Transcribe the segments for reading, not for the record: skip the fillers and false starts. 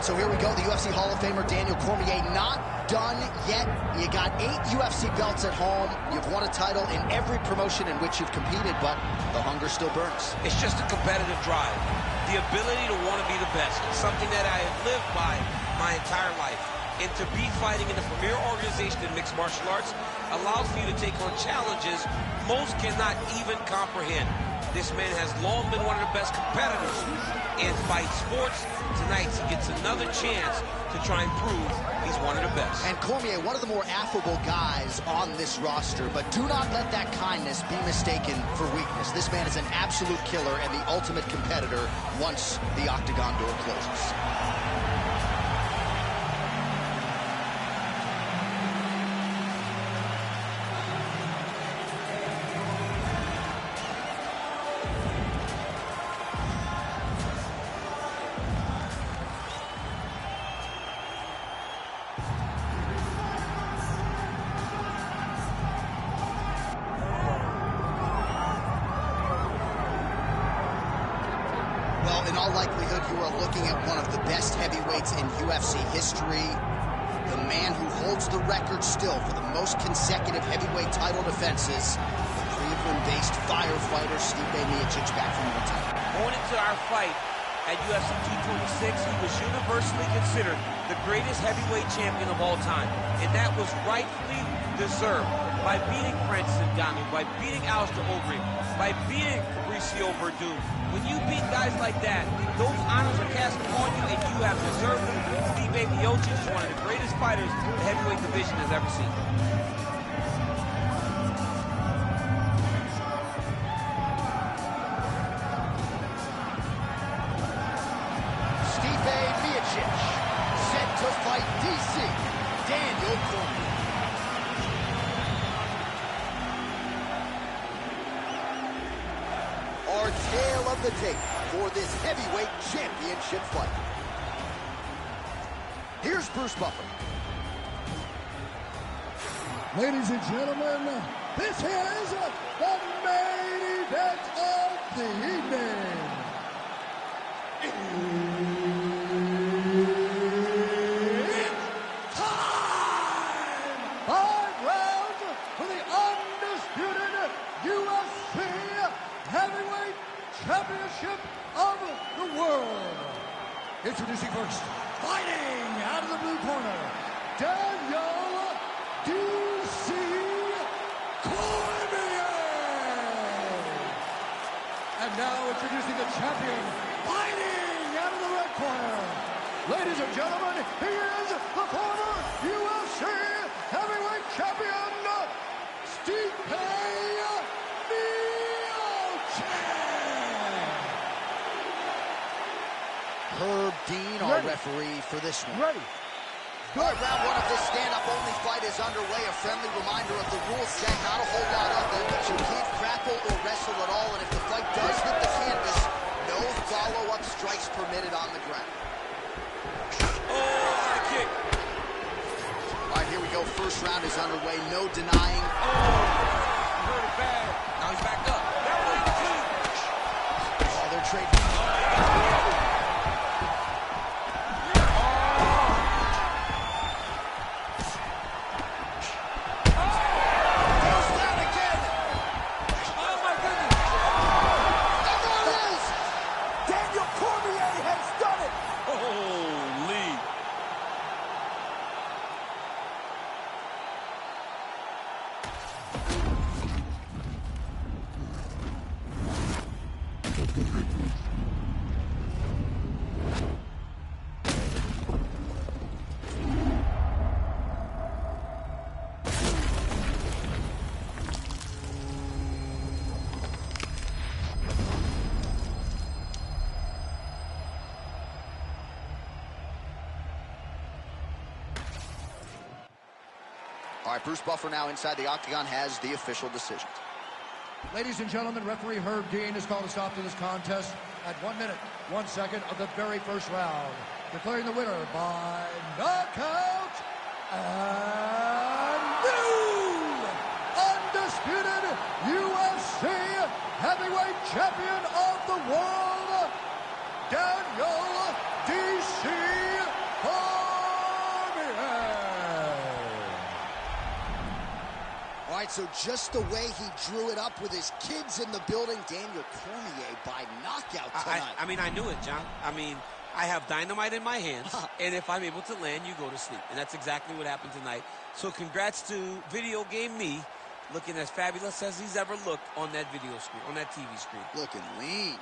So here we go, the UFC Hall of Famer Daniel Cormier, not done yet. You got 8 UFC belts at home. You've won a title in every promotion in which you've competed, but the hunger still burns. It's just a competitive drive. The ability to want to be the best. It's something that I have lived by my entire life. And to be fighting in the premier organization in mixed martial arts allows for you to take on challenges most cannot even comprehend. This man has long been one of the best competitors in fight sports. Tonight, he gets another chance to try and prove he's one of the best. And Cormier, one of the more affable guys on this roster, but do not let that kindness be mistaken for weakness. This man is an absolute killer and the ultimate competitor once the octagon door closes. Well, in all likelihood, you are looking at one of the best heavyweights in UFC history. The man who holds the record still for the most consecutive heavyweight title defenses. The Cleveland-based firefighter Stipe Miocic back from the title. Going into our fight at UFC 226, he was universally considered the greatest heavyweight champion of all time. And that was rightfully deserved by beating Francis Ngannou, by beating Alistair Overeem, by beating Fabricio Verdum. When you beat guys like that, those honors are cast upon you, and you have deserved them. Stipe Miocic is one of the greatest fighters the heavyweight division has ever seen. Stipe Miocic, set to fight DC, Daniel Cormier. Our tale of the tape for this heavyweight championship fight. Here's Bruce Buffer. Ladies and gentlemen, this is the main event of the evening. It's time! 5 rounds for the undisputed UFC Heavyweight Championship of the world. Introducing first, fighting out of the blue corner, Daniel DC Cormier. And now introducing the champion, fighting out of the red corner. Ladies and gentlemen, he is the former UFC Heavyweight Champion, Stipe Herb Dean, our referee for this one. All right, round 1 of this stand-up only fight is underway. A friendly reminder of the rules set. Not a whole lot of them, but you can't grapple or wrestle at all. And if the fight does hit the canvas, no follow-up strikes permitted on the ground. Oh, kick. All right, here we go. First round is underway. No denying. Oh, he hurt it bad. Now he's back up. Oh, they're trading. All right, Bruce Buffer now inside the octagon has the official decision. Ladies and gentlemen, referee Herb Dean has called a stop to this contest at 1 minute, 1 second of the very first round, declaring the winner by knockout and new undisputed UFC heavyweight champion of the world, Daniel DC right, so just the way he drew it up with his kids in the building, Daniel Cormier by knockout tonight. I mean, I knew it, John. I mean, I have dynamite in my hands, and if I'm able to land, you go to sleep. And that's exactly what happened tonight. So congrats to video game me, looking as fabulous as he's ever looked on that video screen, on that TV screen. Looking lean.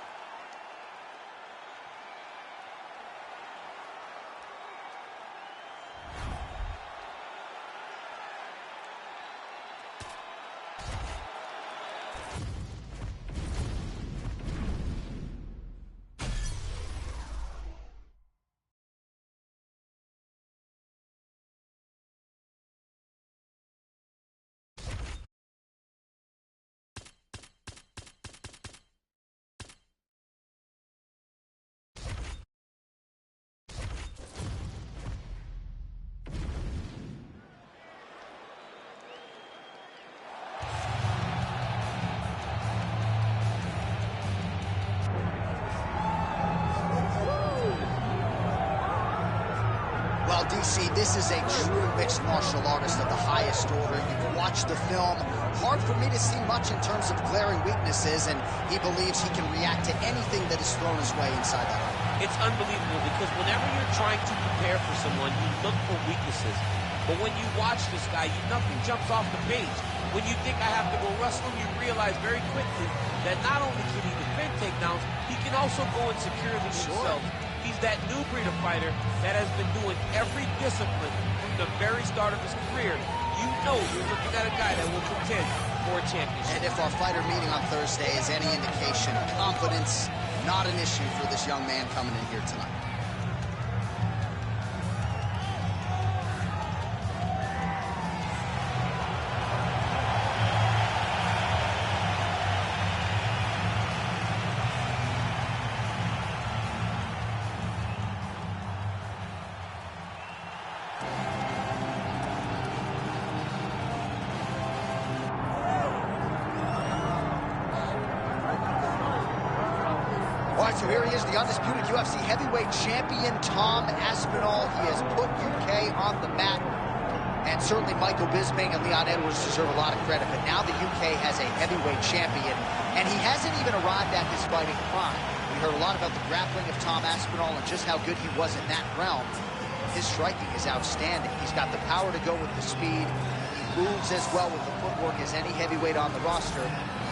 Well, DC, this is a true mixed martial artist of the highest order. You've watched the film. Hard for me to see much in terms of glaring weaknesses, and he believes he can react to anything that is thrown his way inside that ring. It's unbelievable because whenever you're trying to prepare for someone, you look for weaknesses. But when you watch this guy, nothing jumps off the page. When you think I have to go wrestle him, you realize very quickly that not only can he defend takedowns, he can also go and secure them himself. He's that new breed of fighter that has been doing every discipline from the very start of his career. You know you're looking at a guy that will contend for a championship. And if our fighter meeting on Thursday is any indication, confidence, not an issue for this young man coming in here tonight. All right, so here he is, the undisputed UFC heavyweight champion, Tom Aspinall. He has put UK on the map, and certainly Michael Bisping and Leon Edwards deserve a lot of credit, but now the UK has a heavyweight champion, and he hasn't even arrived at his fighting prime. We heard a lot about the grappling of Tom Aspinall and just how good he was in that realm. His striking is outstanding. He's got the power to go with the speed. He moves as well with the footwork as any heavyweight on the roster.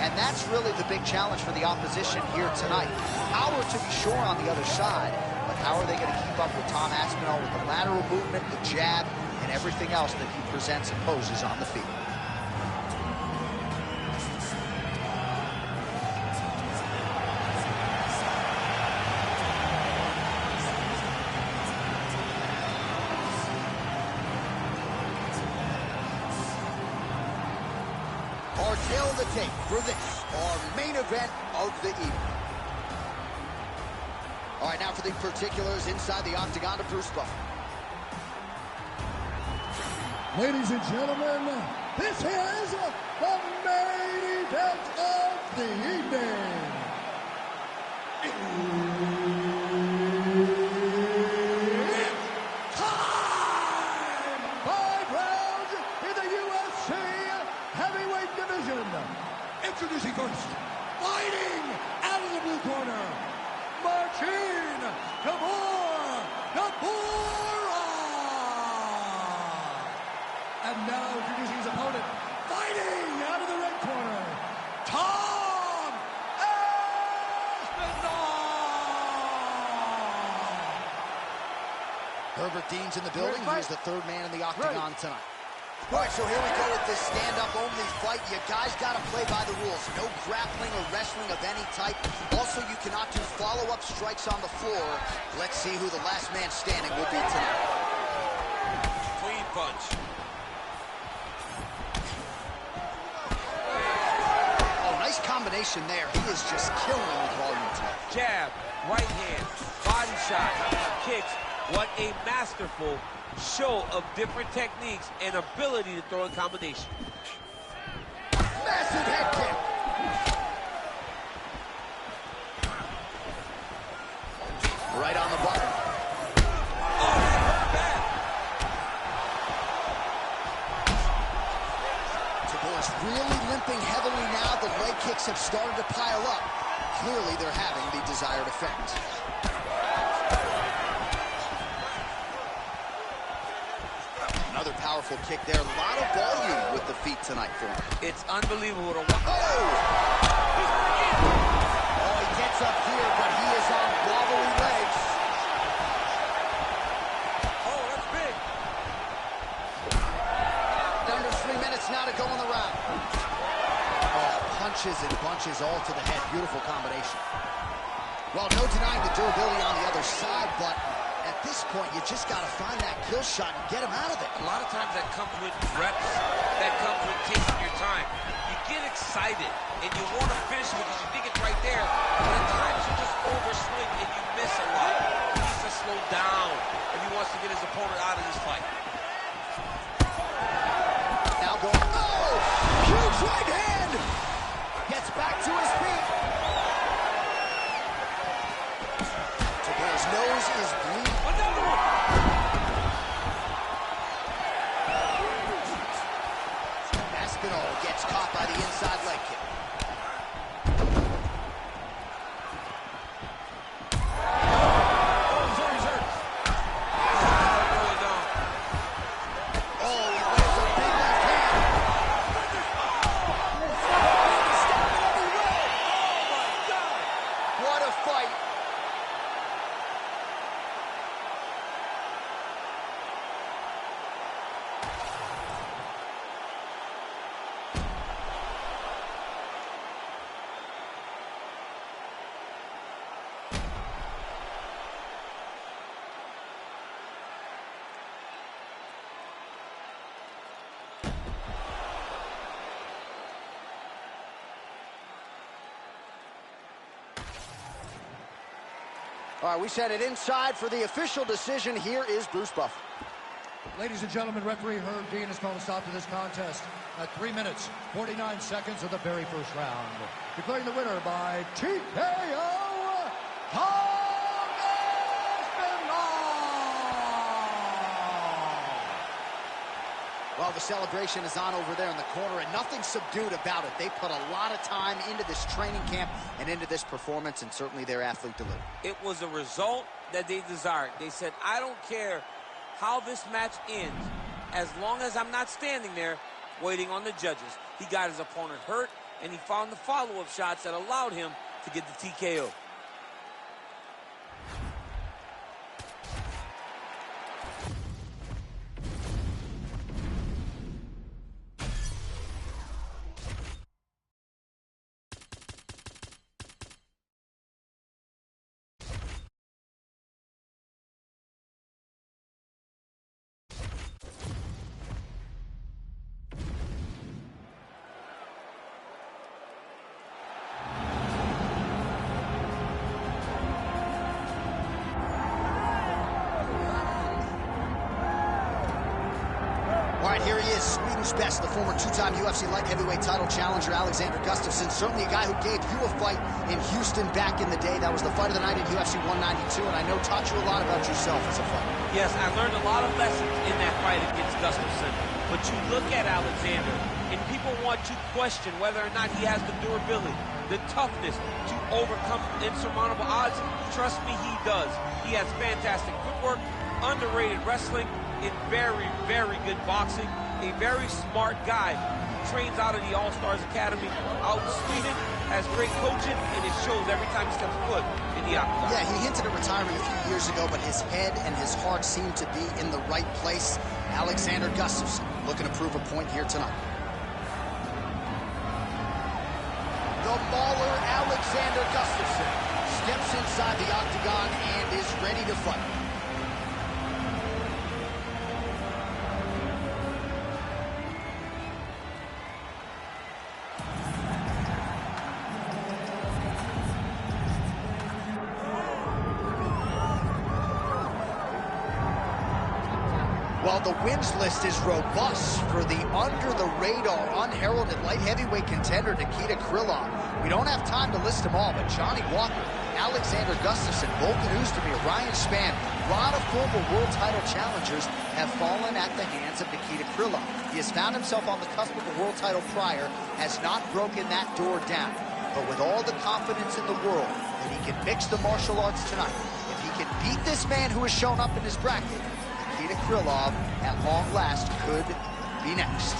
And that's really the big challenge for the opposition here tonight. Power to be sure on the other side, but how are they going to keep up with Tom Aspinall with the lateral movement, the jab, and everything else that he presents and poses on the field? Our tail of the tape for this, our main event of the evening. All right, now for the particulars inside the octagon to Bruce Buffer. Ladies and gentlemen, this is the main event of the evening. It's time! 5 rounds in the UFC heavyweight division. Introducing first, fighting out of the blue corner, Marcin Tybura. And now introducing his opponent, fighting out of the red corner, Tom Aspinall. Herbert Dean's in the building. He is the third man in the octagon tonight. All right, so here we go with this stand-up only fight. You guys got to play by the rules. No grappling or wrestling of any type. Also, you cannot do follow-up strikes on the floor. Let's see who the last man standing will be tonight. Clean punch. Oh, nice combination there. He is just killing with volume tonight. Jab, right hand, body shot, kicks. What a masterful show of different techniques and ability to throw in combination. Massive head kick. Right on the button. Oh, that Tabora's heavily now. The leg kicks have started to pile up. Clearly, they're having the desired effect. Another powerful kick there. A lot of volume with the feet tonight for him. It's unbelievable to watch. Oh, he gets up here, but he is on wobbly legs. Oh, that's big. Under 3 minutes now to go in the round. Oh, punches and bunches all to the head. Beautiful combination. Well, no denying the durability on the other side, but at this point, you just got to find that kill shot and get him out of it. A lot of times that comes with reps, that comes with taking your time. You get excited, and you want to finish because you think it's right there, but at times you just overswing and you miss a lot. He needs to slow down if he wants to get his opponent out of this fight. Now going, oh, huge right hand. Gets back to his feet. To where his nose is bleeding. Another one. Aspinall gets caught by the inside leg kick. All right, we set it inside for the official decision. Here is Bruce Buffer. Ladies and gentlemen, referee Herb Dean has called a stop to this contest at 3 minutes, 49 seconds of the very first round. Declaring the winner by TKO, Well, the celebration is on over there in the corner, and nothing subdued about it. They put a lot of time into this training camp and into this performance, and certainly their athlete delivered. It was a result that they desired. They said, I don't care how this match ends, as long as I'm not standing there waiting on the judges. He got his opponent hurt, and he found the follow-up shots that allowed him to get the TKO. Here he is, Sweden's best, the former two-time UFC light heavyweight title challenger, Alexander Gustafsson. Certainly a guy who gave you a fight in Houston back in the day. That was the fight of the night in UFC 192, and I know taught you a lot about yourself as a fighter. Yes, I learned a lot of lessons in that fight against Gustafsson. But you look at Alexander, and people want to question whether or not he has the durability, the toughness to overcome insurmountable odds. Trust me, he does. He has fantastic footwork, underrated wrestling, in very, very good boxing. A very smart guy who trains out of the All-Stars Academy out in Sweden, has great coaching, and it shows every time he steps foot in the octagon. Yeah, he hinted at retiring a few years ago, but his head and his heart seem to be in the right place. Alexander Gustafsson looking to prove a point here tonight. The mauler Alexander Gustafsson steps inside the octagon and is ready to fight. Well, the wins list is robust for the under-the-radar, unheralded light heavyweight contender, Nikita Krylov. We don't have time to list them all, but Johnny Walker Alexander Gustafsson, Volkan Oezdemir, Ryan Spann, a lot of former world title challengers have fallen at the hands of Nikita Krylov. He has found himself on the cusp of a world title prior, has not broken that door down. But with all the confidence in the world that he can mix the martial arts tonight, if he can beat this man who has shown up in his bracket, Nikita Krylov, at long last, could be next.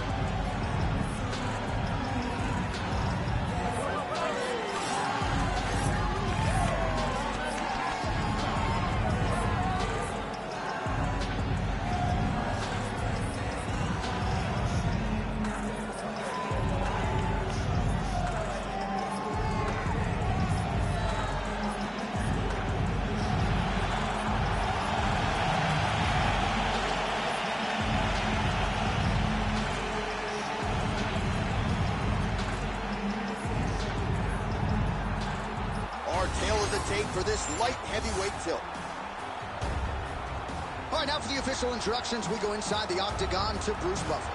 Tail of the tape for this light heavyweight tilt. All right, now for the official introductions, we go inside the octagon to Bruce Buffer.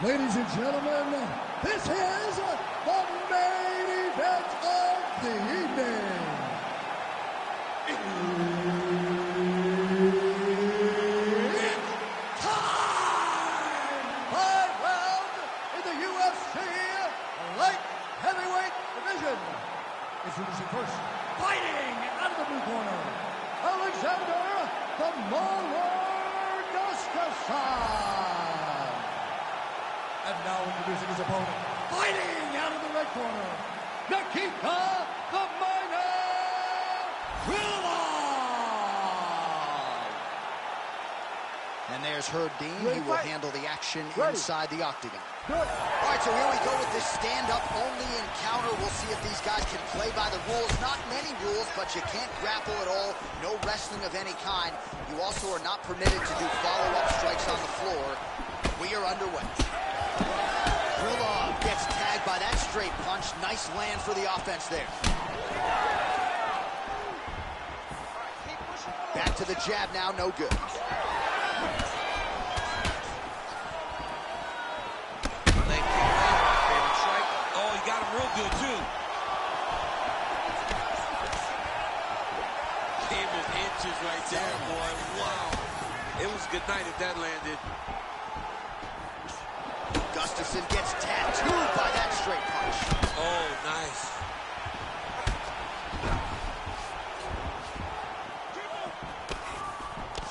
Ladies and gentlemen, this is the main event of the evening. It's time! 5 rounds in the UFC light heavyweight division. Introducing first, fighting out of the blue corner, Alexander the Mauler Gustafsson. And now introducing his opponent, fighting out of the red corner, Nikita the Miner Krylov. And there's Herb Dean. He will handle the action inside the octagon. All right, so here we go with this stand-up only encounter. We'll see if these guys can play by the rules. Not many rules, but you can't grapple at all. No wrestling of any kind. You also are not permitted to do follow-up strikes on the floor. We are underway. Krylov gets tagged by that straight punch. Nice land for the offense there. Back to the jab now, no good. Real good, too. Came in inches right there, boy. Wow. It was a good night if that landed. Gustafsson gets tattooed by that straight punch. Oh, nice.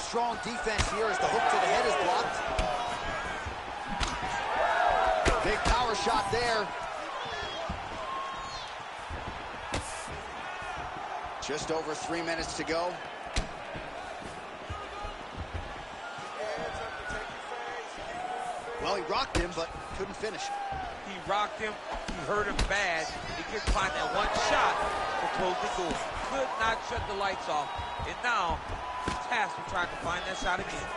Strong defense here as the hook to the head is blocked. Big power shot there. Just over 3 minutes to go. Well, he rocked him, but couldn't finish. He rocked him. He hurt him bad. He couldn't find that one shot to close the door. Could not shut the lights off. And now, he's tasked with trying to find that shot again.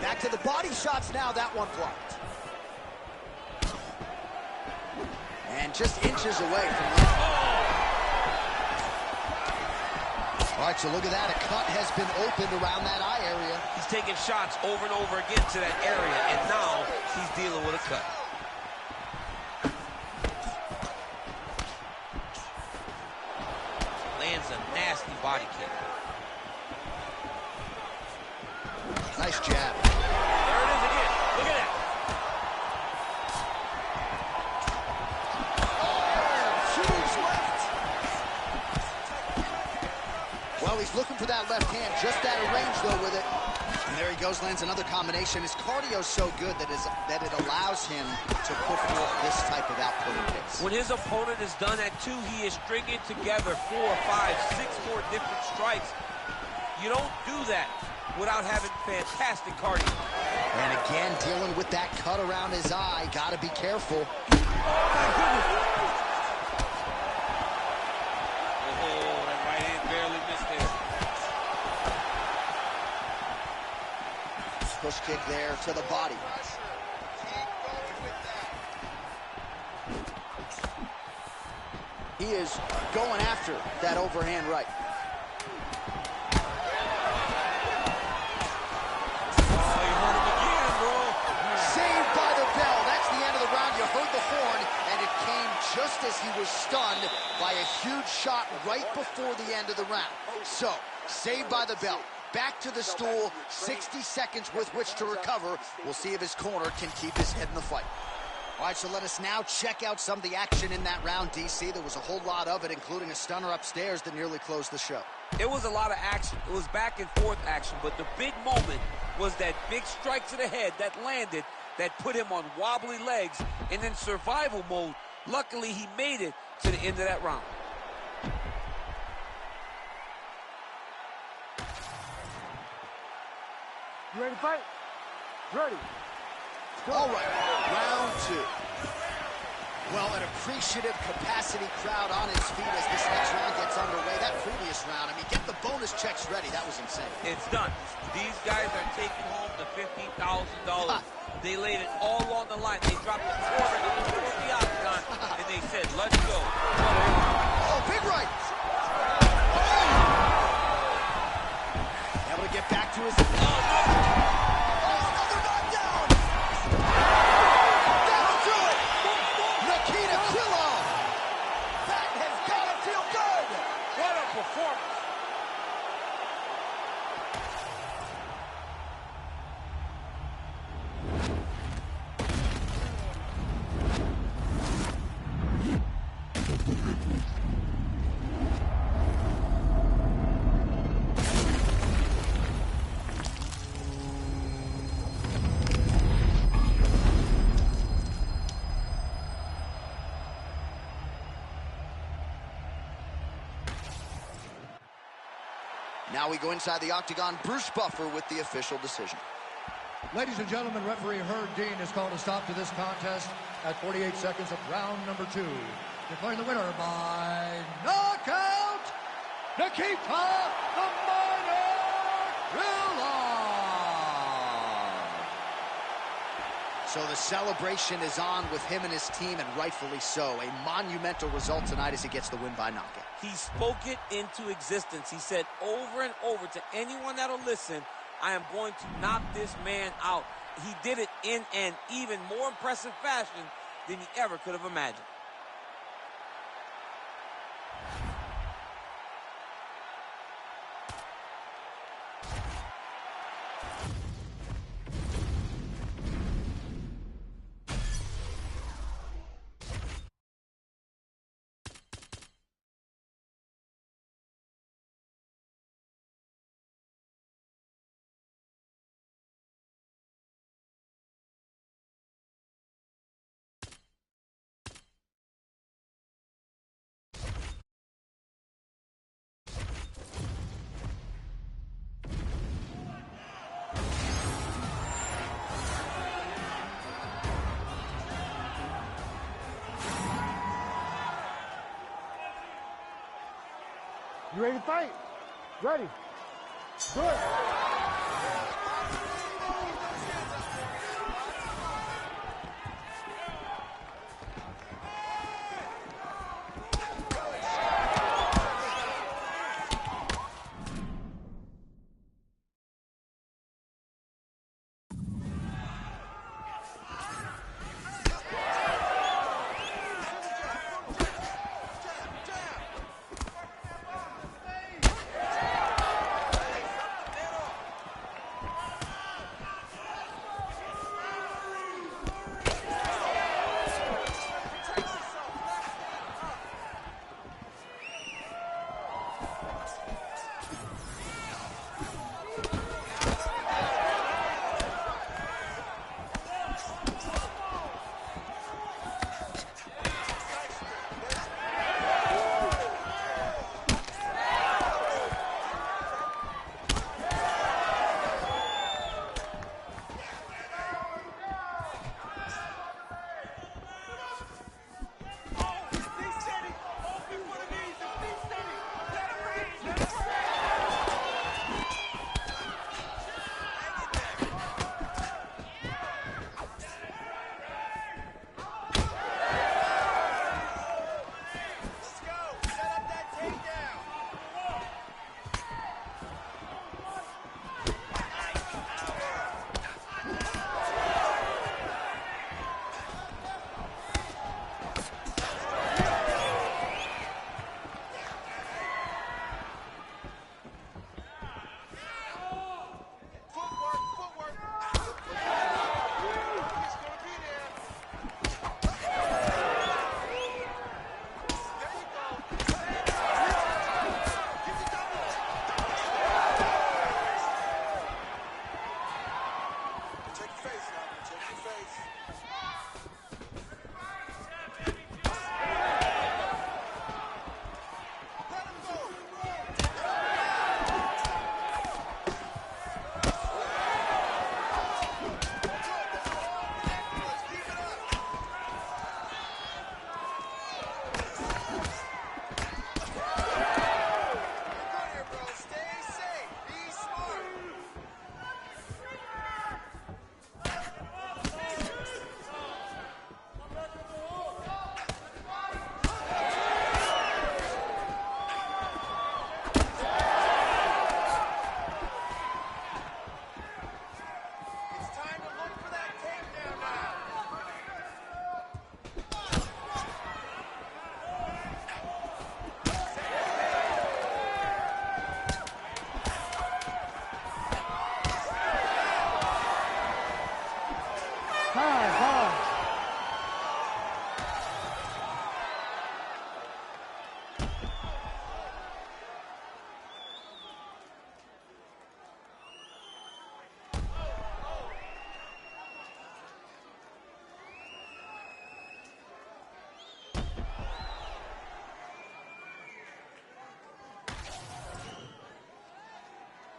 Back to the body shots now. That one blocked. And just inches away from the... All right, so look at that. A cut has been opened around that eye area. He's taking shots over and over again to that area, and now he's dealing with a cut. Lands a nasty body kick. Nice jab. There it is again. Look at that. Well, he's looking for that left hand, just out of range, though, with it. And there he goes, lands another combination. His cardio's so good that it allows him to put forth this type of output and pace. When his opponent is done at 2, he is stringing together 4, 5, 6 more different strikes. You don't do that without having fantastic cardio. And again, dealing with that cut around his eye. Got to be careful. Oh, my goodness. Push kick there to the body. He is going after that overhand right. Oh, you hurt him again, bro. Saved by the bell. That's the end of the round. You heard the horn, and it came was stunned by a huge shot right before the end of the round. So, saved by the bell. Back to the stool, 60 seconds with which to recover. We'll see if his corner can keep his head in the fight. All right, so let us now check out some of the action in that round, DC. There was a whole lot of it, including a stunner upstairs that nearly closed the show. It was a lot of action. It was back and forth action, but the big moment was that big strike to the head that landed, that put him on wobbly legs, and in survival mode, luckily he made it to the end of that round. You ready to fight? Ready. All right, round two. Well, an appreciative capacity crowd on its feet as this next round gets underway. That previous round, I mean, get the bonus checks ready. That was insane. It's done. These guys are taking home the $50,000. They laid it all on the line. They dropped the quarter in the middle of the octagon, and they said, let's go. Oh, big right. Oh. Able to get back to his... Now we go inside the octagon. Bruce Buffer with the official decision. Ladies and gentlemen, referee Herb Dean has called a stop to this contest at 48 seconds of round number 2. Declaring the winner by knockout, Nikita the Monarch. So the celebration is on with him and his team, and rightfully so. A monumental result tonight as he gets the win by knockout. He spoke it into existence. He said over and over to anyone that'll listen, I am going to knock this man out. He did it in an even more impressive fashion than he ever could have imagined. You ready to fight? Ready. Good.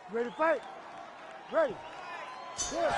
Ready to fight? Ready. Good.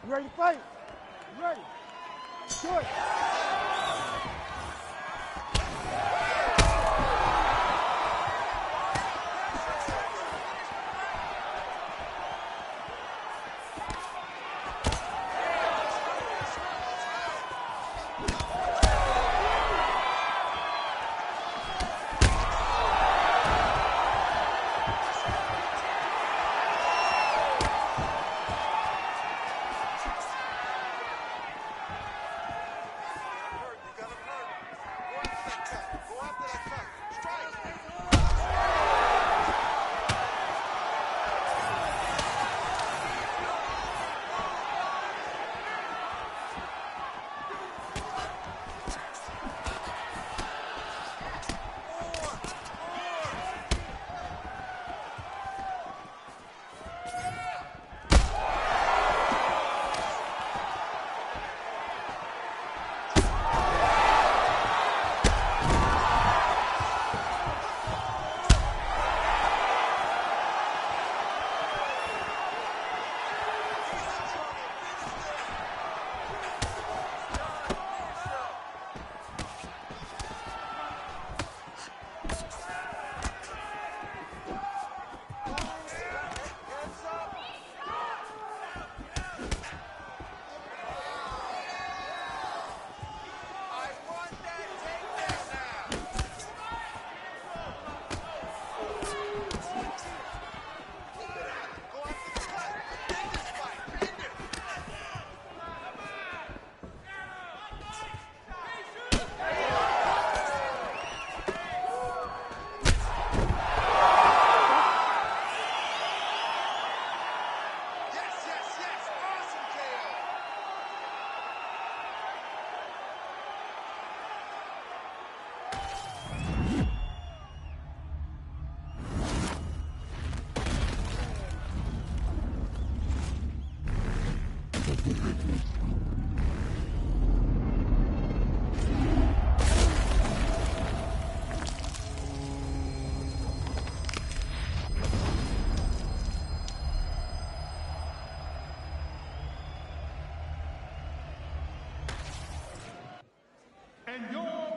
You ready to fight? You ready? Good. And your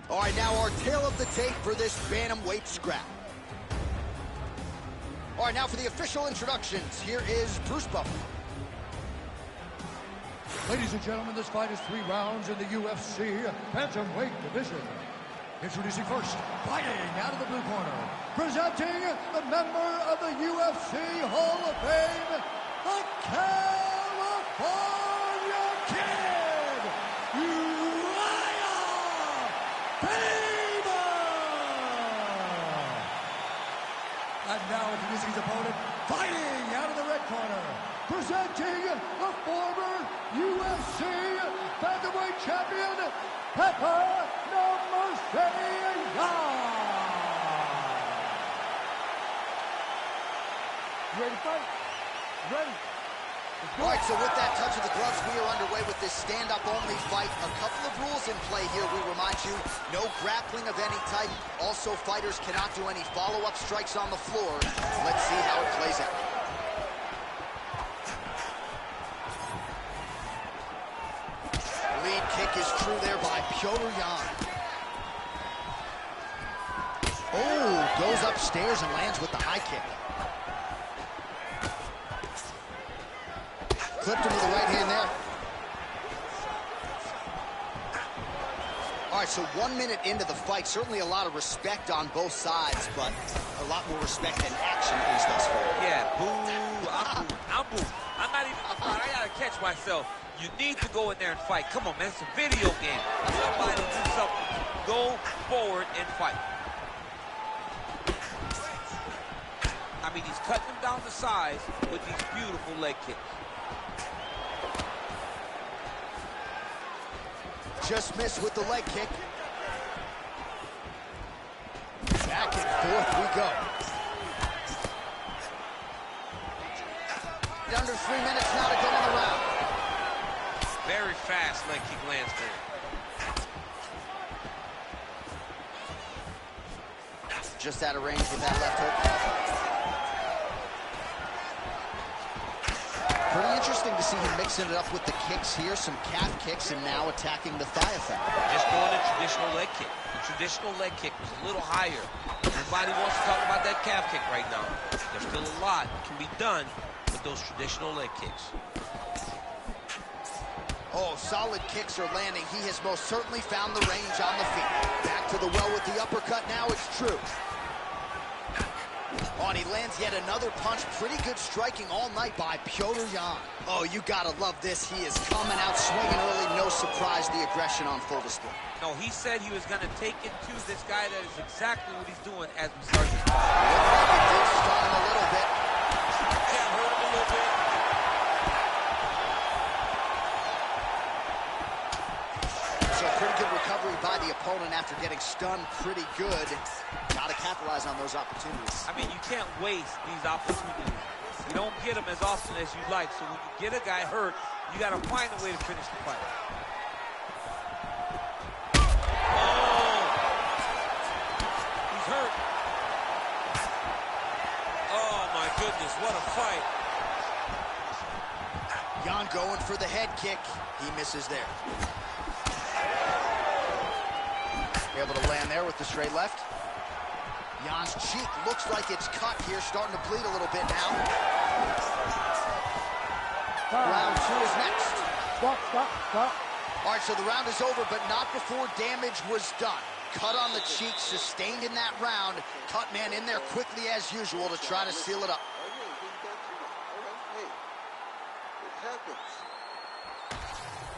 All right, now our tale of the tape for this bantamweight scrap. All right, now for the official introductions, here is Bruce Buffer. Ladies and gentlemen, this fight is 3 rounds in the UFC bantamweight division. Introducing first, fighting out of the blue corner, presenting the member of the UFC Hall of Fame, the California Kid, and now introducing his opponent, fighting out of the red corner, presenting the former UFC bantamweight champion, Pepper Ready to fight? Ready. All right, so with that touch of the gloves, we are underway with this stand-up-only fight. A couple of rules in play here, we remind you. No grappling of any type. Also, fighters cannot do any follow-up strikes on the floor. Let's see how it plays out. Lead kick is true there by Petr Yan. Oh, goes upstairs and lands with the high kick. Clipped him with the right hand there. All right, so 1 minute into the fight, certainly a lot of respect on both sides, but a lot more respect than action, at least thus far. Yeah, boo, I'm boo. I'm not even, I gotta catch myself. You need to go in there and fight. Come on, man, it's a video game. Somebody do something. Go forward and fight. I mean, he's cutting him down to size with these beautiful leg kicks. Just missed with the leg kick. Back and forth we go. Under 3 minutes now to go in the round. Very fast leg kick lands there. Just out of range with that left hook. Pretty interesting to see him mixing it up with the kicks here, some calf kicks, and now attacking the thigh effect. Just going a traditional leg kick. The traditional leg kick was a little higher. Everybody wants to talk about that calf kick right now. There's still a lot can be done with those traditional leg kicks. Oh, solid kicks are landing. He has most certainly found the range on the feet. Back to the well with the uppercut now, it's true. Oh, and he lands yet another punch. Pretty good striking all night by Petr Yan. Oh, you gotta love this. He is coming out swinging early. No surprise, the aggression on full display. No, he said he was gonna take it to this guy. That is exactly what he's doing as we start this fight. Looked like it did stun him a little bit. Yeah, hurt him a little bit. So pretty good recovery by the opponent after getting stunned pretty good. Gotta capitalize on those opportunities. I mean, you can't waste these opportunities. You don't get them as often as you like. So when you get a guy hurt, you gotta find a way to finish the fight. Oh! He's hurt. Oh my goodness, what a fight. Yan going for the head kick. He misses there. Able to land there with the straight left. Yan's cheek looks like it's cut here, starting to bleed a little bit now. Round 2 is next. Stop. All right, so the round is over, but not before damage was done. Cut on the cheek, sustained in that round. Cut man in there quickly as usual to try to seal it up. Hey, it happens.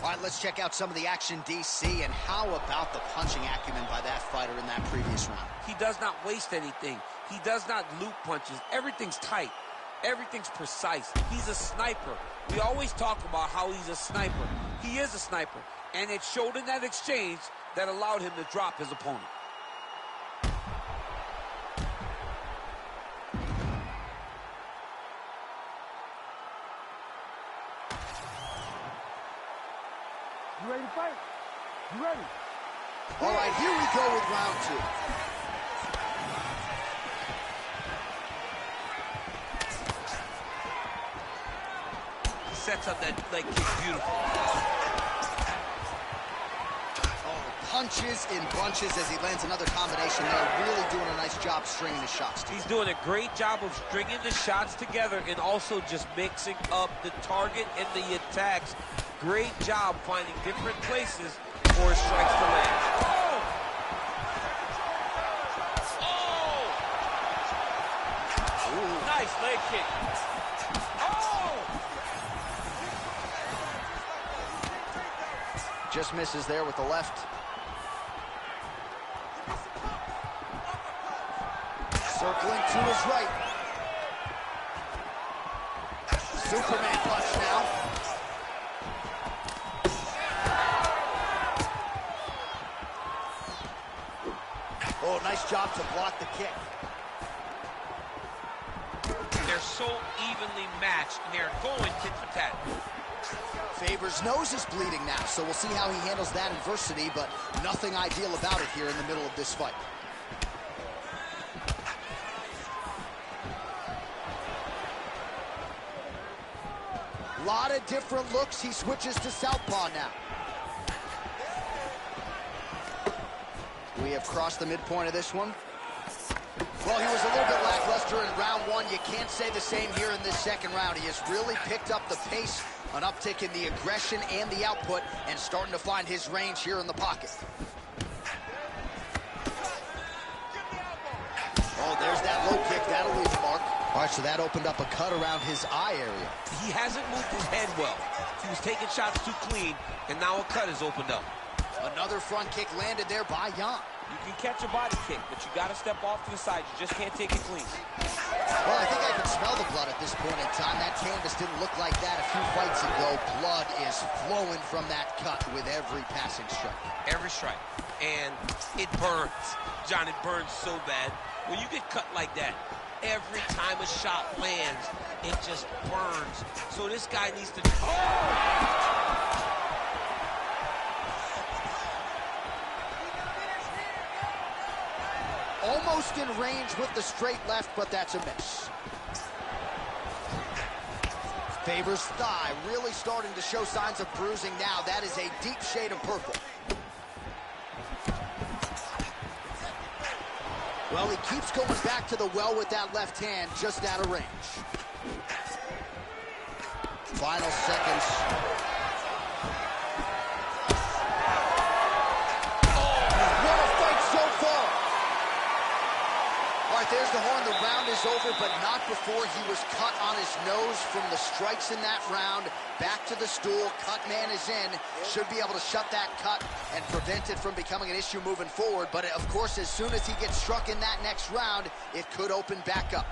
All right, let's check out some of the action, DC, and how about the punching acumen by that fighter in that previous round? He does not waste anything. He does not loop punches. Everything's tight. Everything's precise. He's a sniper. We always talk about how he's a sniper. He is a sniper. And it showed in that exchange that allowed him to drop his opponent. You ready to fight? You ready? All right, here we go with round 2. Sets up that leg kick beautiful. Oh, punches in bunches as he lands another combination there. Really doing a nice job stringing his shots together. He's doing a great job of stringing the shots together and also just mixing up the target and the attacks. Great job finding different places for his strikes to land. Oh! Ooh. Nice leg kick. Oh! Just misses there with the left. Circling to his right. Superman punch now. Oh, nice job to block the kick. They're so evenly matched, and they're going tit for tat. Faber's nose is bleeding now, so we'll see how he handles that adversity, but nothing ideal about it here in the middle of this fight. A lot of different looks. He switches to southpaw now. We have crossed the midpoint of this one. Well, he was a little bit lackluster in round one. You can't say the same here in this second round. He has really picked up the pace, an uptick in the aggression and the output, and starting to find his range here in the pocket. Oh, there's that low kick. That'll leave a mark. All right, so that opened up a cut around his eye area. He hasn't moved his head well. He was taking shots too clean, and now a cut has opened up. Another front kick landed there by Jan. You can catch a body kick, but you got to step off to the side. You just can't take it clean. Well, I think I can smell the blood at this point in time. That canvas didn't look like that a few fights ago. Blood is flowing from that cut with every passing strike. Every strike. And it burns. John, it burns so bad. When you get cut like that, every time a shot lands, it just burns. So this guy needs to... Oh! Almost in range with the straight left, but that's a miss. Faber's thigh really starting to show signs of bruising now. That is a deep shade of purple. Well, he keeps going back to the well with that left hand, just out of range. Final seconds. There's the horn. The round is over, but not before he was cut on his nose from the strikes in that round. Back to the stool. Cut man is in. Should be able to shut that cut and prevent it from becoming an issue moving forward. But, of course, as soon as he gets struck in that next round, it could open back up.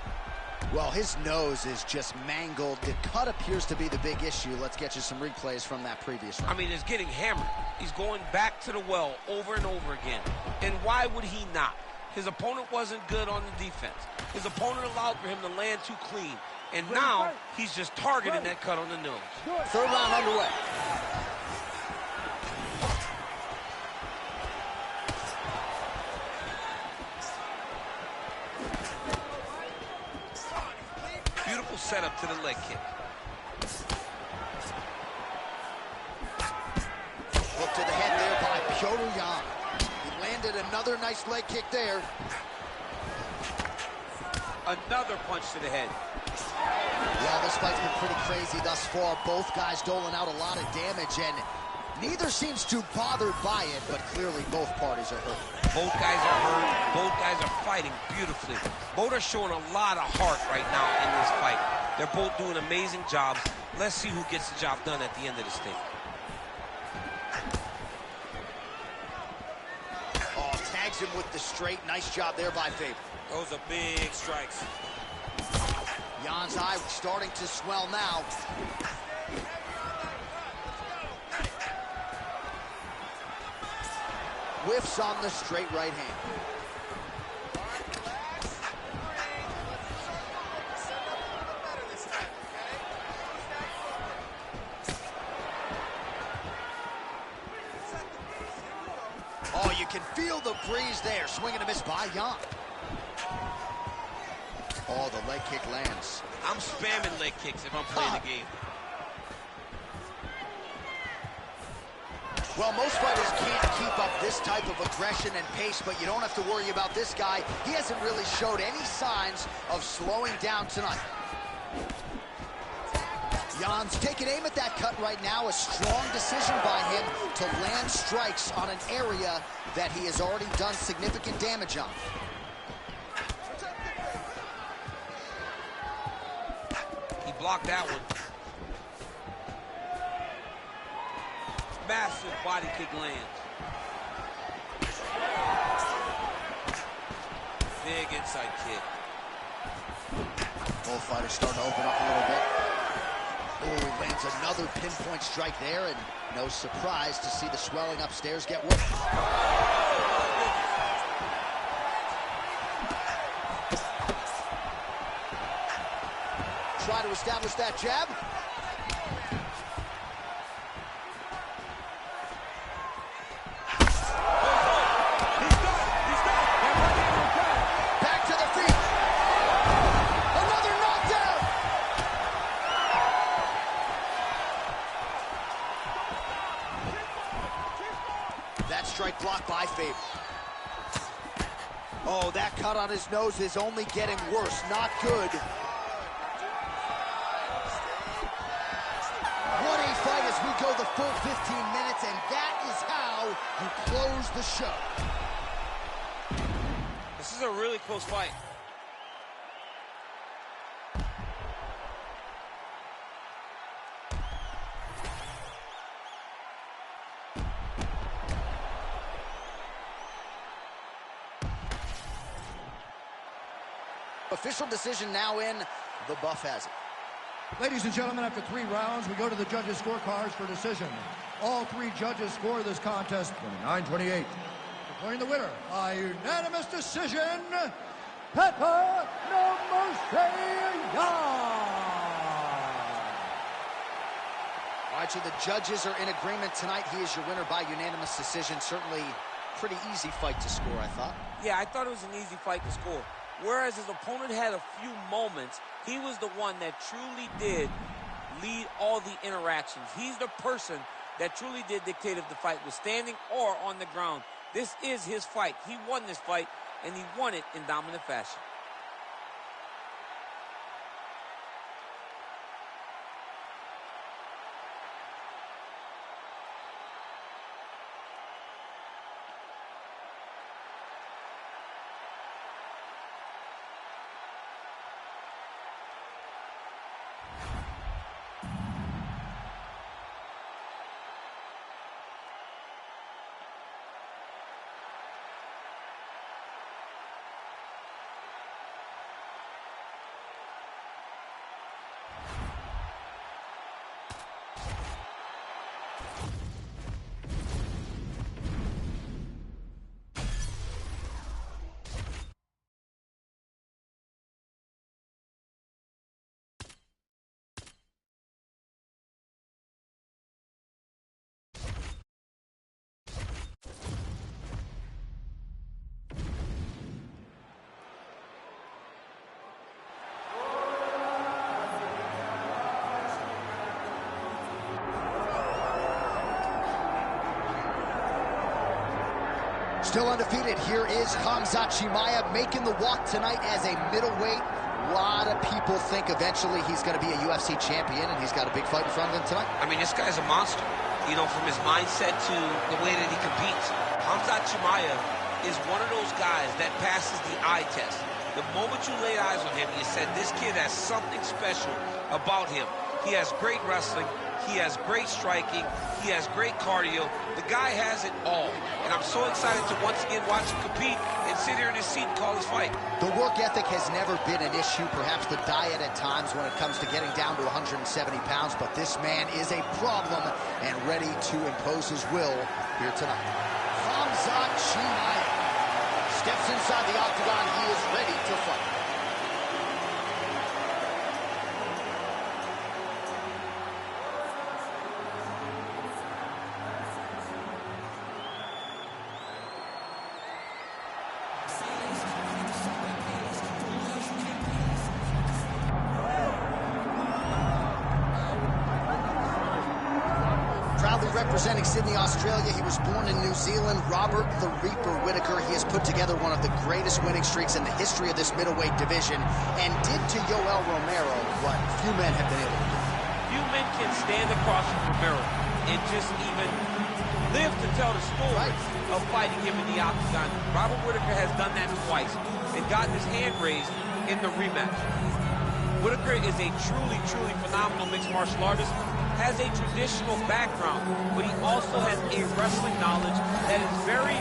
Well, his nose is just mangled. The cut appears to be the big issue. Let's get you some replays from that previous round. I mean, it's getting hammered. He's going back to the well over and over again. And why would he not? His opponent wasn't good on the defense. His opponent allowed for him to land too clean. And now he's just targeting that cut on the nose. Third round underway. Beautiful setup to the leg kick. Look to the head there by Piotr Jan. Landed another nice leg kick there. Another punch to the head. Well, this fight's been pretty crazy thus far. Both guys doling out a lot of damage, and neither seems too bothered by it, but clearly both parties are hurt. Both guys are hurt. Both guys are fighting beautifully. Both are showing a lot of heart right now in this fight. They're both doing amazing jobs. Let's see who gets the job done at the end of this thing. Him with the straight. Nice job there by Faber. Those are big strikes. Jan's eye starting to swell now. Whiffs on the straight right hand. Oh, you can feel the breeze there. Swing and a miss by Jan. Oh, the leg kick lands. I'm spamming leg kicks if I'm playing the game. Well, most fighters can't keep up this type of aggression and pace, but you don't have to worry about this guy. He hasn't really showed any signs of slowing down tonight. Jan's taking aim at that cut right now. A strong decision by him to land strikes on an area that he has already done significant damage on. He blocked that one. Massive body kick lands. Big inside kick. Both fighters starting to open up a little bit. Oh, lands another pinpoint strike there, and no surprise to see the swelling upstairs get worse. Try to establish that jab. Back to the feet. Another knockdown. That strike blocked by Faber. Oh, that cut on his nose is only getting worse. Not good. What a fight as we go the full 15 minutes, and that is how you close the show. This is a really close fight. Official decision now in. The buff has it. Ladies and gentlemen, after 3 rounds, we go to the judges' scorecards for decision. All 3 judges score this contest 29-28. Declaring the winner by unanimous decision, Pepper No Mercy All right, so the judges are in agreement tonight. He is your winner by unanimous decision. Certainly pretty easy fight to score, I thought. Yeah, I thought it was an easy fight to score. Whereas his opponent had a few moments, he was the one that truly did lead all the interactions. He's the person that truly did dictate if the fight was standing or on the ground. This is his fight. He won this fight, and he won it in dominant fashion. Still undefeated, here is Khamzat Chimaev making the walk tonight as a middleweight. A lot of people think eventually he's going to be a UFC champion, and he's got a big fight in front of him tonight. I mean, this guy's a monster. You know, from his mindset to the way that he competes. Khamzat Chimaev is one of those guys that passes the eye test. The moment you laid eyes on him, you said, this kid has something special about him. He has great wrestling. He has great striking. He has great cardio. The guy has it all. And I'm so excited to once again watch him compete and sit here in his seat and call his fight. The work ethic has never been an issue, perhaps the diet at times when it comes to getting down to 170 pounds, but this man is a problem and ready to impose his will here tonight. Khamzat Chimaev steps inside the octagon. He is ready to fight. representing Sydney, Australia. He was born in New Zealand. Robert the Reaper Whittaker. He has put together one of the greatest winning streaks in the history of this middleweight division and did to Yoel Romero what few men have been able to do. Few men can stand across from Romero and just even live to tell the story of fighting him in the octagon. Robert Whittaker has done that twice and gotten his hand raised in the rematch. Whittaker is a truly, truly phenomenal mixed martial artist, has a traditional background, but he also has a wrestling knowledge that is very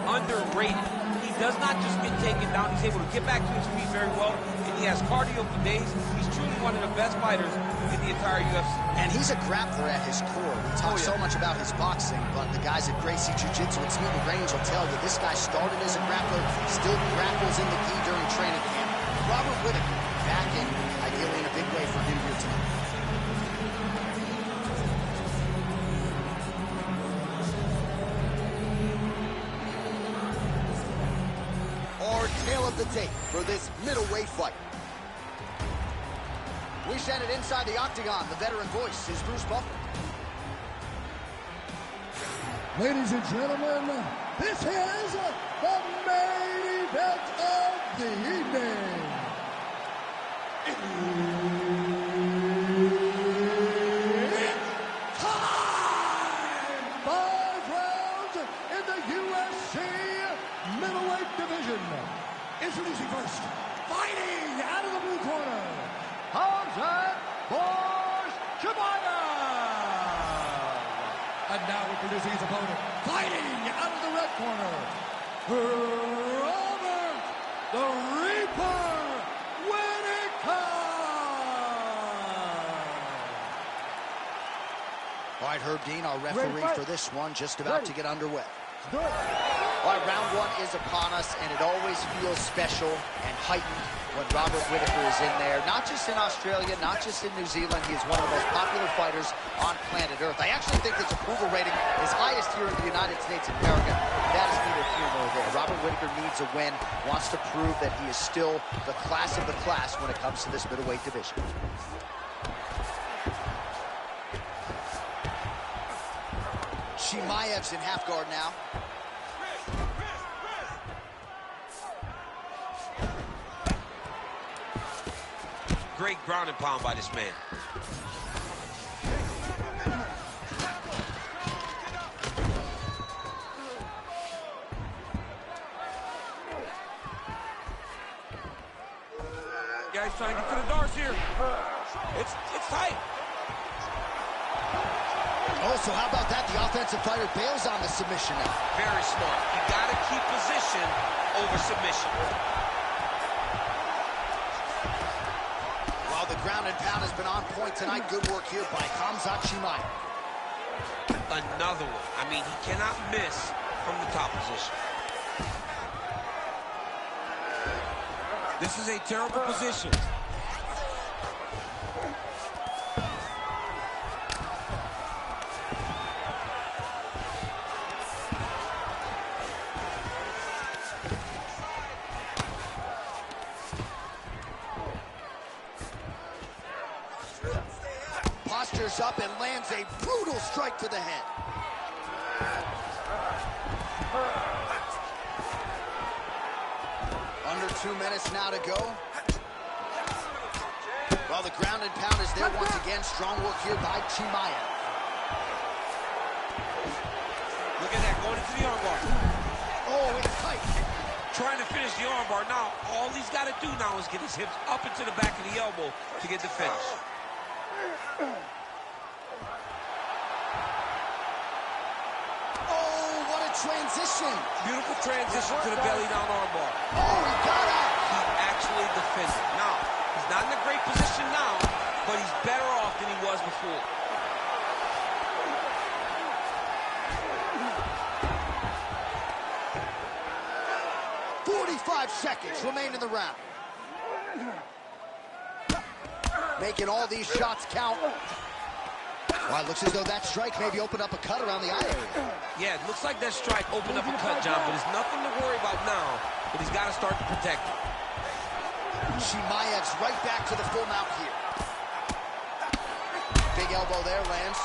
underrated. He does not just get taken down, he's able to get back to his feet very well, and he has cardio for days. He's truly one of the best fighters in the entire UFC. And he's a grappler at his core. We talk so much about his boxing, but the guys at Gracie Jiu-Jitsu and Smeaton Range will tell you this guy started as a grappler, still grapples in the gi during training camp. Robert Whittaker back in, ideally in a big way for him here tonight. Our tale of the tape for this middleweight fight. We send it inside the octagon. The veteran voice is Bruce Buffer. Ladies and gentlemen, this is the main event of the evening. It's time! 5 rounds in the UFC middleweight division. Introducing first, fighting out of the blue corner, Hamzat Chimaev. And now introducing his opponent, fighting out of the red corner, Robert the Reaper Whittaker. All right, Herb Dean, our referee for this one, just about to get underway. All right, round one is upon us, and it always feels special and heightened when Robert Whittaker is in there. Not just in Australia, not just in New Zealand. He is one of the most popular fighters on planet Earth. I actually think his approval rating is highest here in the United States of America. That is neither here nor there. Robert Whittaker needs a win, wants to prove that he is still the class of the class when it comes to this middleweight division. Chimaev's in half guard now. Great ground and pound by this man. Yeah, he's trying to get to the darts here. It's tight. Oh, so how about that? The offensive fighter bails on the submission now. Very smart. You gotta keep position over submission. While the ground and pound has been on point tonight, good work here by Hamzat Chimaev. Another one. I mean, he cannot miss from the top position. This is a terrible position. Postures up and lands a brutal strike to the head. Under 2 minutes now to go. Well, the ground and pound is there once again. Strong work here by Chimaev. Look at that, going into the armbar. Oh, it's tight. Trying to finish the armbar. Now, all he's got to do now is get his hips up into the back of the elbow to get the finish. Oh, what a transition. Beautiful transition to the belly down armbar. Oh, he got out. He actually defended. Now, he's not in a great position now, but he's better off than he was before. Seconds remain in the round. Making all these shots count. Well, it looks as though that strike maybe opened up a cut around the eye area. Yeah, it looks like that strike opened up a cut, John, but there's nothing to worry about now, but he's got to start to protect it. Chimaev's right back to the full mount here. Big elbow there, lands.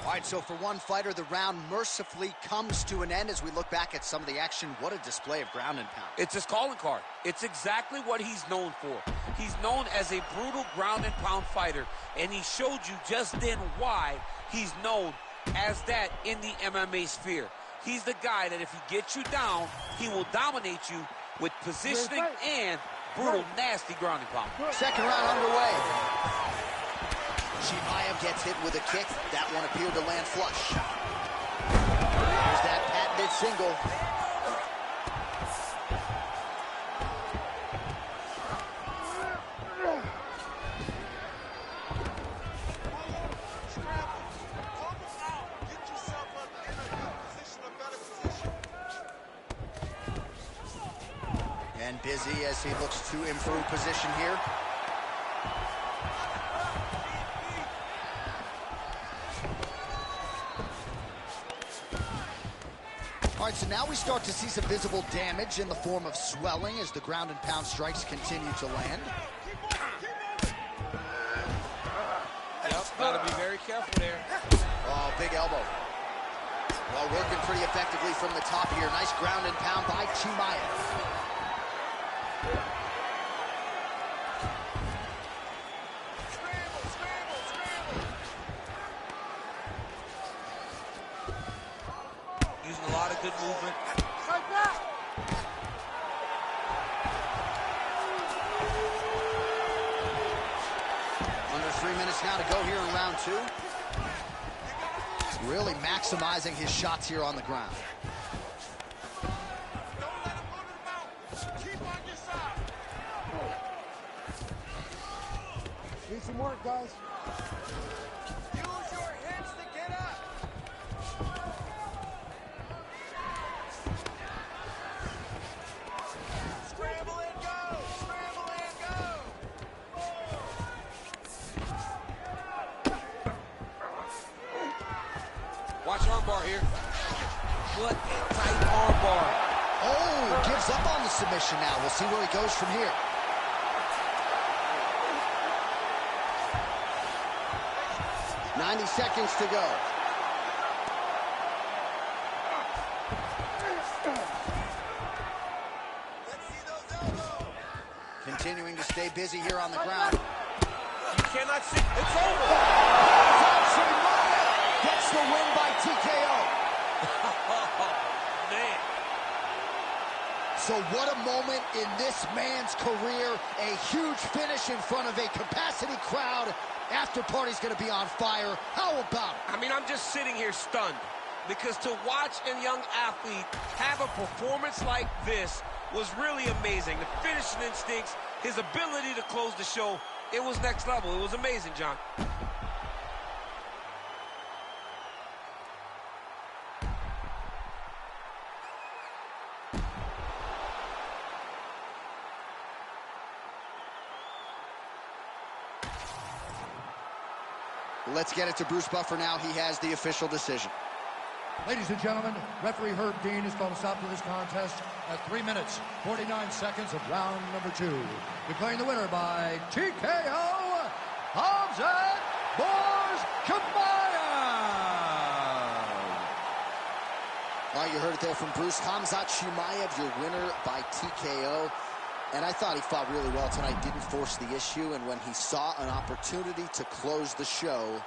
All right, so for one fighter, the round mercifully comes to an end as we look back at some of the action. What a display of ground and pound. It's his calling card. It's exactly what he's known for. He's known as a brutal ground and pound fighter, and he showed you just then why he's known as that in the MMA sphere. He's the guy that if he gets you down, he will dominate you with positioning and brutal, nasty ground and pound. Second round underway. Chimaev gets hit with a kick. That one appeared to land flush. There's that patented single. And busy as he looks to improve position here. All right, so now we start to see some visible damage in the form of swelling as the ground and pound strikes continue to land. Yep, gotta be very careful there. Oh, big elbow. Well, working pretty effectively from the top here. Nice ground and pound by Chimaev. Using a lot of good movement. Under 3 minutes now to go here in round two. Really maximizing his shots here on the ground. Need some work, guys. Use your hips to get up. Scramble and go. Scramble and go. Watch armbar here. What a tight armbar. Oh, gives up on the submission now. We'll see where he goes from here. "90 seconds to go. Let's see those elbows. Continuing to stay busy here on the ground. You cannot see. It's over. Chimaev gets the win by TKO. Man. So what a moment in this man's career. A huge finish in front of a capacity crowd. After party's going to be on fire. How about it? I mean, I'm just sitting here stunned because to watch a young athlete have a performance like this was really amazing. The finishing instincts, his ability to close the show, it was next level. It was amazing, John. Let's get it to Bruce Buffer now. He has the official decision. Ladies and gentlemen, referee Herb Dean has called a stop to this contest at 3 minutes, 49 seconds of round number 2. Declaring the winner by TKO, Khamzat Chimaev. All right, you heard it there from Bruce. Khamzat Chimaev, your winner by TKO. And I thought he fought really well tonight, didn't force the issue, and when he saw an opportunity to close the show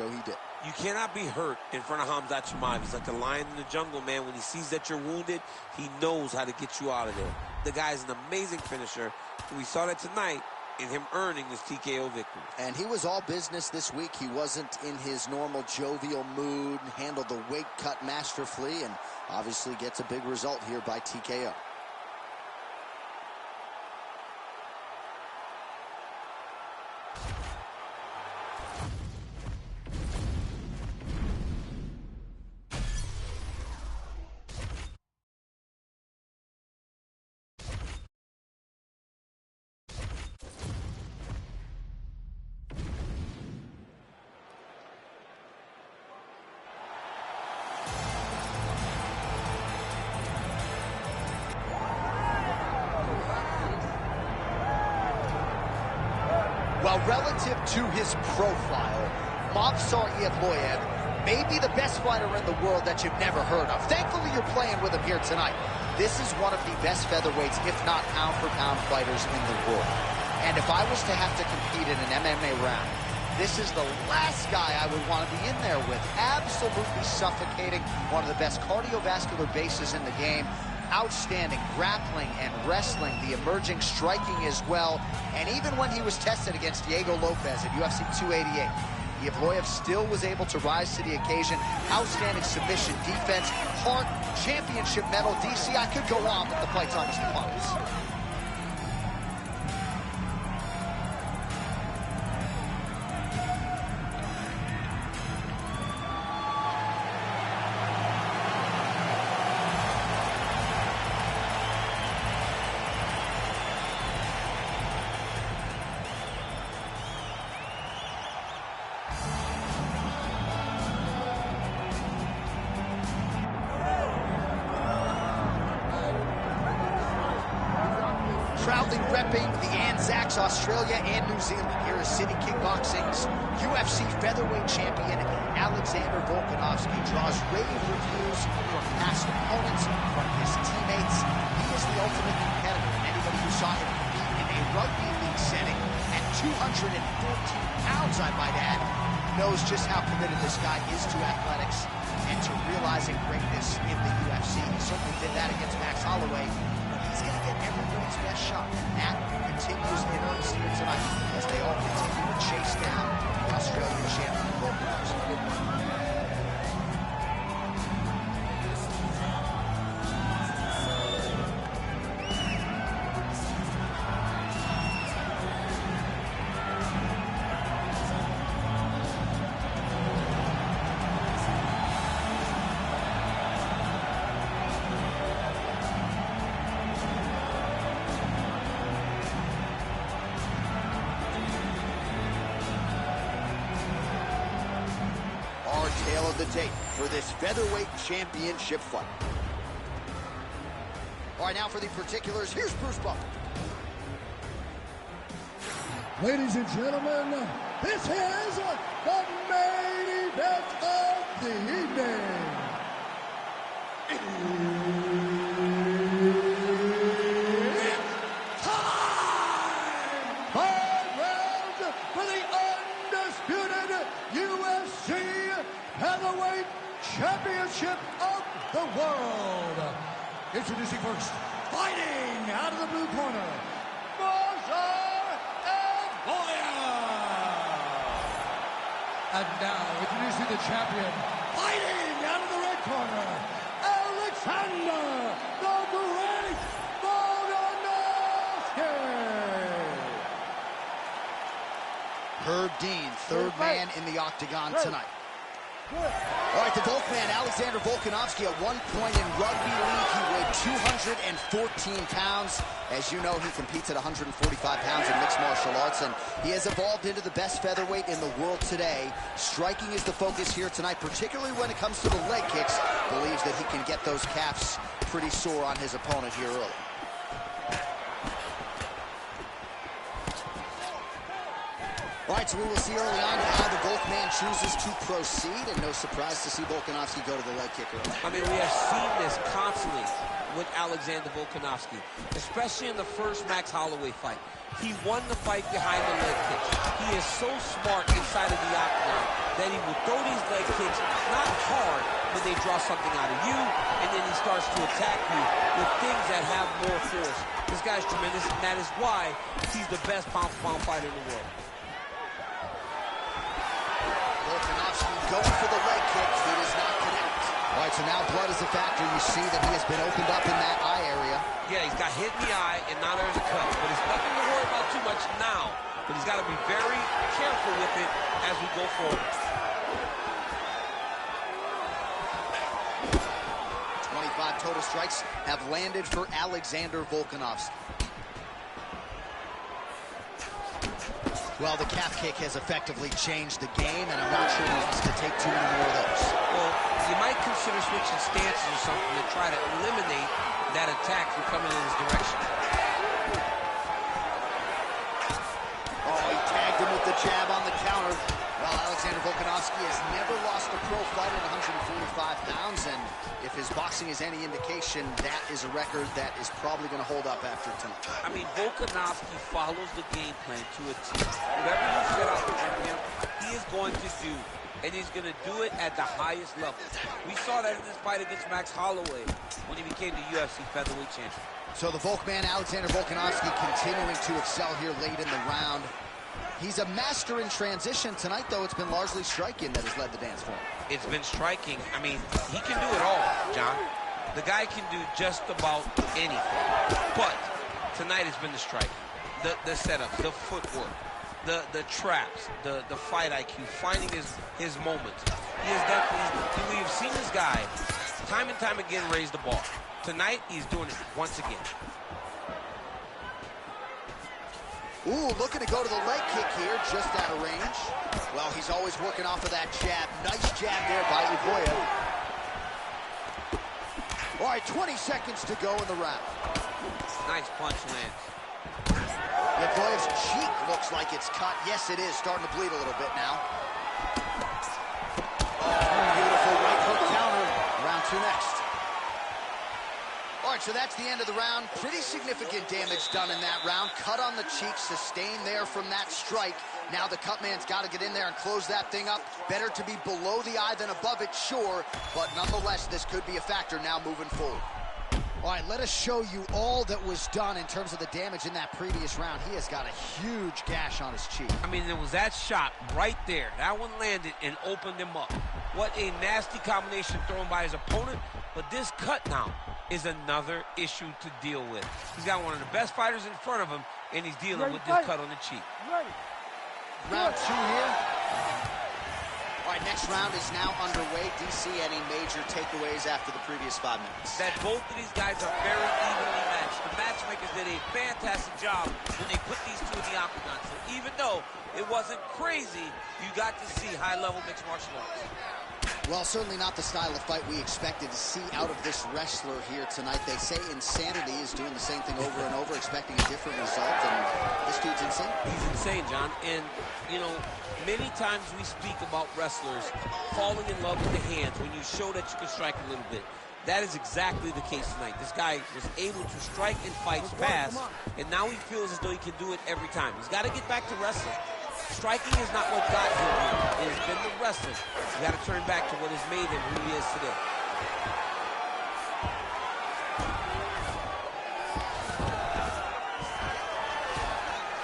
he did. You cannot be hurt in front of Khamzat Chimaev. He's like a lion in the jungle, man. When he sees that you're wounded, he knows how to get you out of there. The guy's an amazing finisher. We saw that tonight in him earning this TKO victory. And he was all business this week. He wasn't in his normal jovial mood, handled the weight cut masterfully, and obviously gets a big result here by TKO. Well, relative to his profile, Movsar Evloev maybe the best fighter in the world that you've never heard of. Thankfully, you're playing with him here tonight. This is one of the best featherweights, if not pound-for-pound fighters in the world. And if I was to have to compete in an MMA round, this is the last guy I would want to be in there with. Absolutely suffocating. One of the best cardiovascular bases in the game. Outstanding grappling and wrestling, the emerging striking as well. And even when he was tested against Diego Lopez at UFC 288, Evloev still was able to rise to the occasion. Outstanding submission, defense, heart, championship medal. DC, I could go on with the fight's honest opponents. Proudly repping the Anzacs, Australia and New Zealand. Here is City Kickboxing's UFC featherweight champion, Alexander Volkanovski. Draws rave reviews from past opponents, from his teammates. He is the ultimate competitor, and anybody who saw him compete in a rugby league setting at 214 pounds, I might add, knows just how committed this guy is to athletics and to realizing greatness in the UFC. He certainly did that against Max Holloway. He's going to get everybody's best shot. And that continues in earnest here tonight as they all continue to chase down the Australian champion, Volkanovski. Tale of the tape for this featherweight championship fight. All right, now for the particulars, here's Bruce Buffer. Ladies and gentlemen, this is the main event of the evening. It's time! 5 rounds for the undisputed UFC Heavyweight Championship of the world. Introducing first, fighting out of the blue corner, and now, introducing the champion, fighting out of the red corner, Alexander the Great Volkanovski. Herb Dean, third man in the octagon tonight. All right, the Volkman, Alexander Volkanovski, at one point in rugby league, he weighed 214 pounds. As you know, he competes at 145 pounds in mixed martial arts, and he has evolved into the best featherweight in the world today. Striking is the focus here tonight, particularly when it comes to the leg kicks. Believes that he can get those calves pretty sore on his opponent here early. All right, so we will see early on how the Volkman chooses to proceed, and no surprise to see Volkanovski go to the leg kick early. I mean, we have seen this constantly with Alexander Volkanovski, especially in the first Max Holloway fight. He won the fight behind the leg kicks. He is so smart inside of the octagon that he will throw these leg kicks, not hard, but they draw something out of you, and then he starts to attack you with things that have more force. This guy's tremendous, and that is why he's the best pound-for-pound fighter in the world. Volkanovski going for the leg kick. He does not connect. All right, so now blood is a factor. You see that he has been opened up in that eye area. Yeah, he's got hit in the eye, and now there's a cut. But it's nothing to worry about too much now. But he's got to be very careful with it as we go forward. 25 total strikes have landed for Alexander Volkanovski. Well, the calf kick has effectively changed the game, and I'm not sure he wants to take too many more of those. Well, you might consider switching stances or something to try to eliminate that attack from coming in his direction. Oh, he tagged him with the jab on the counter. Well, Alexander Volkanovski has never lost a pro fighter at 145 pounds, and if his boxing is any indication, that is a record that is probably going to hold up after tonight. I mean, Volkanovski follows the game plan to a T. Whatever you set out for him, he is going to do, and he's going to do it at the highest level. We saw that in this fight against Max Holloway when he became the UFC featherweight champion. So the Volkman, Alexander Volkanovski, continuing to excel here late in the round. He's a master in transition. Tonight, though, it's been largely striking that has led the dance for him. It's been striking. I mean, he can do it all, John. The guy can do just about anything. But tonight has been the striking, the setups, the footwork, the traps, the fight IQ, finding his moments. He has done. We've seen this guy time and time again raise the bar. Tonight, he's doing it once again. Ooh, looking to go to the leg kick here, just out of range. Well, he's always working off of that jab. Nice jab there by Ivoya. All right, 20 seconds to go in the round. Nice punch lands. Ivoya's cheek looks like it's cut. Yes, it is. Starting to bleed a little bit now. Oh, beautiful right hook counter. Round 2 next. All right, so that's the end of the round. Pretty significant damage done in that round. Cut on the cheek, sustained there from that strike. Now the cut man's got to get in there and close that thing up. Better to be below the eye than above it, sure. But nonetheless, this could be a factor now moving forward. All right, let us show you all that was done in terms of the damage in that previous round. He has got a huge gash on his cheek. I mean, there was that shot right there. That one landed and opened him up. What a nasty combination thrown by his opponent. But this cut now is another issue to deal with. He's got one of the best fighters in front of him, and he's dealing with this cut on the cheek. Round 2 here. All right, next round is now underway. DC, any major takeaways after the previous 5 minutes? That both of these guys are very evenly matched. The matchmakers did a fantastic job when they put these two in the octagon. So even though it wasn't crazy, you got to see high-level mixed martial arts. Well, certainly not the style of fight we expected to see out of this wrestler here tonight. They say insanity is doing the same thing over and over, expecting a different result, and this dude's insane. He's insane, John. And, you know, many times we speak about wrestlers falling in love with the hands when you show that you can strike a little bit. That is exactly the case tonight. This guy was able to strike and fight fast, and now he feels as though he can do it every time. He's got to get back to wrestling. Striking is not what got him here. It has been the wrestling. You got to turn back to what has made him who he is today.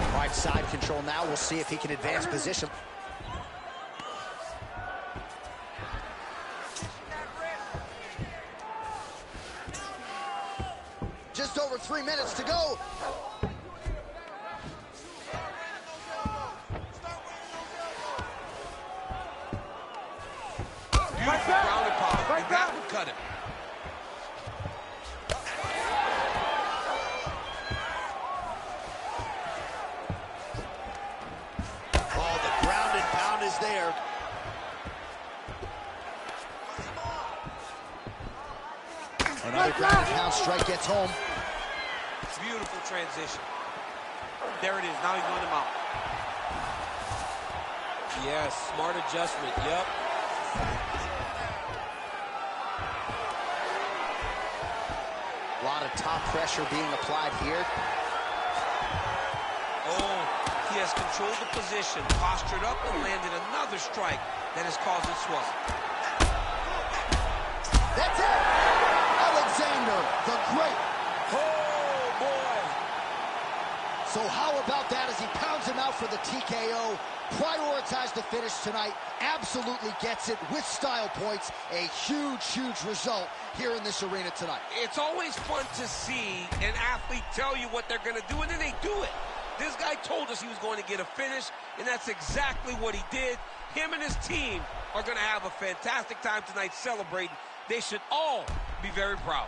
All right, side control now. We'll see if he can advance position. Just over 3 minutes to go. Beautiful ground and power, and that would cut him. Oh, the ground and pound is there. Another ground and pound strike gets home. Beautiful transition. There it is. Now he's going him out. Yes, smart adjustment. Yep. A lot of top pressure being applied here. Oh, he has controlled the position, postured up, and landed another strike that has caused it swelling. That's it! Alexander the Great. Oh, boy. So how about that as he pounds him out for the TKO? Prioritized the finish tonight. Absolutely gets it with style points. A huge, huge result here in this arena tonight. It's always fun to see an athlete tell you what they're going to do, and then they do it. This guy told us he was going to get a finish, and that's exactly what he did. Him and his team are going to have a fantastic time tonight celebrating. They should all be very proud.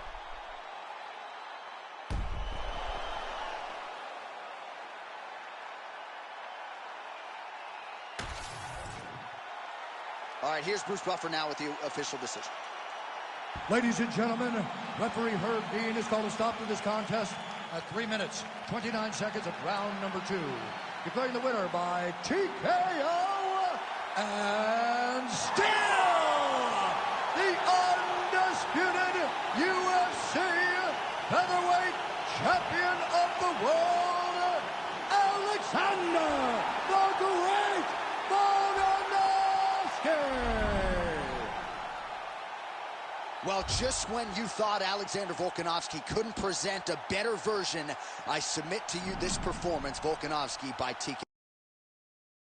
All right, here's Bruce Buffer now with the official decision. Ladies and gentlemen, referee Herb Dean has called a stop to this contest at 3 minutes, 29 seconds of round number 2. Declaring the winner by TKO and still Well, just when you thought Alexander Volkanovski couldn't present a better version, I submit to you this performance, Volkanovski by TKO.